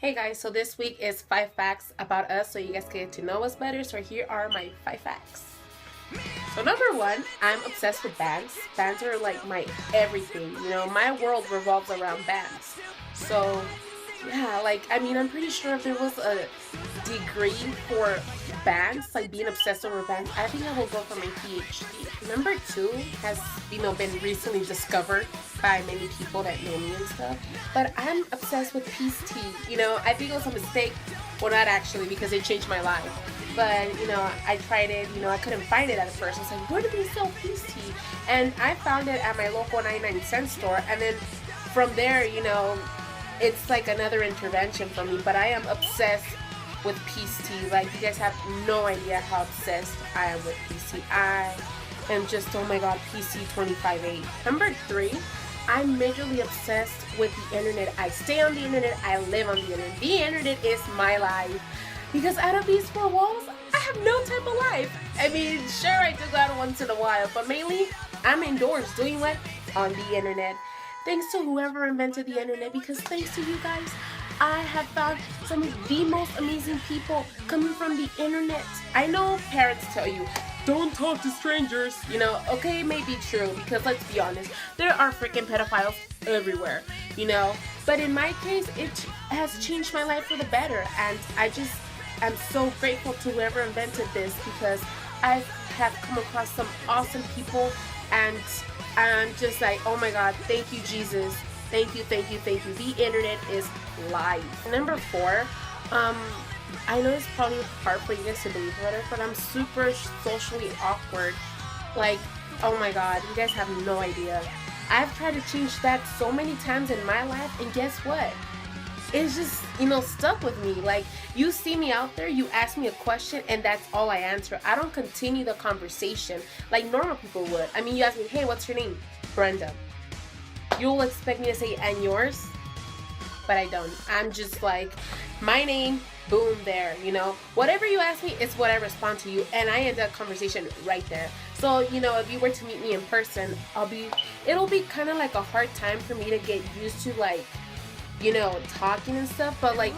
Hey guys, so this week is 5 facts about us so you guys get to know us better. So here are my 5 facts. So number 1, I'm obsessed with bands. Bands are like my everything. You know, my world revolves around bands. So yeah, I'm pretty sure if there was a degree for bands, like being obsessed over bands, I think I will go for my PhD. Number 2 has, been recently discovered by many people that know me and stuff. But I'm obsessed with peace tea. I think it was a mistake. Well, not actually, because it changed my life. But, I tried it. I couldn't find it at first. I was like, where do they sell peace tea? And I found it at my local 99-cent store. And then from there, it's like another intervention for me. But I am obsessed with peace tea. Like, you guys have no idea how obsessed I am with peace tea. I am just, oh my god, peace tea 25/8. Number 3, I'm majorly obsessed with the internet. I stay on the internet. I live on the internet. The internet is my life. Because out of these 4 walls, I have no type of life. Sure, I do go out once in a while, but mainly I'm indoors doing what? On the internet. Thanks to whoever invented the internet, because thanks to you guys, I have found some of the most amazing people coming from the internet. I know parents tell you, don't talk to strangers. Okay, it may be true, because let's be honest, there are freaking pedophiles everywhere, But in my case, it has changed my life for the better, and I'm so grateful to whoever invented this, because I have come across some awesome people, and I'm just like, oh my god, thank you, Jesus. Thank you, thank you, thank you. The internet is life. Number 4, I know it's probably hard for you guys to believe whatever, but I'm super socially awkward. Like, oh my god, you guys have no idea. I've tried to change that so many times in my life, and guess what? It's just, stuck with me. Like, you see me out there, you ask me a question, and that's all I answer. I don't continue the conversation like normal people would. You ask me, hey, what's your name? Brenda. You'll expect me to say, and yours? But I don't. I'm just like, my name, boom, there, Whatever you ask me, it's what I respond to you, and I end that conversation right there. So, if you were to meet me in person, it'll be kind of like a hard time for me to get used to, like, talking and stuff, but like,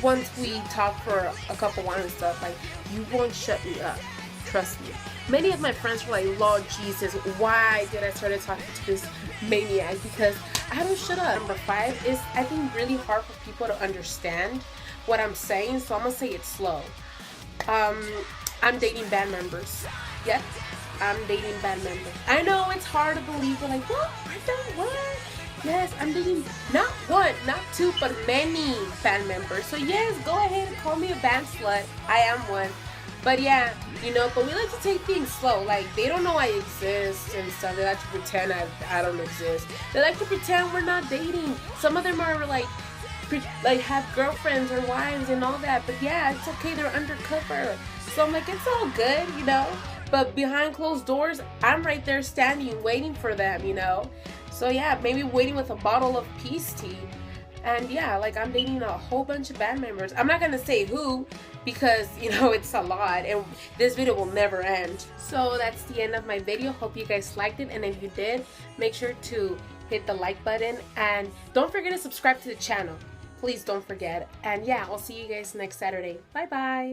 once we talk for a couple hours and stuff, like, you won't shut me up. Trust me. Many of my friends were like, Lord Jesus, why did I start talking to this maniac? Because I don't shut up. Number 5 is, I think, really hard for people to understand what I'm saying, so I'm gonna say it slow. I'm dating band members. Yep, I'm dating band members. I know it's hard to believe, but like, what? What? Yes, I'm dating not 1, not 2, but many band members. So yes, go ahead and call me a band slut. I am one. But yeah, but we like to take things slow. Like, they don't know I exist and stuff. They like to pretend I don't exist. They like to pretend we're not dating. Some of them are like have girlfriends or wives and all that. But yeah, it's okay. They're undercover. So I'm like, it's all good, But behind closed doors, I'm right there standing, waiting for them, So yeah, maybe waiting with a bottle of peace tea. And yeah, like, I'm dating a whole bunch of band members. I'm not gonna say who, because it's a lot, and this video will never end. So that's the end of my video. Hope you guys liked it, and if you did, make sure to hit the like button, and don't forget to subscribe to the channel. Please don't forget. And yeah, I'll see you guys next Saturday. Bye bye.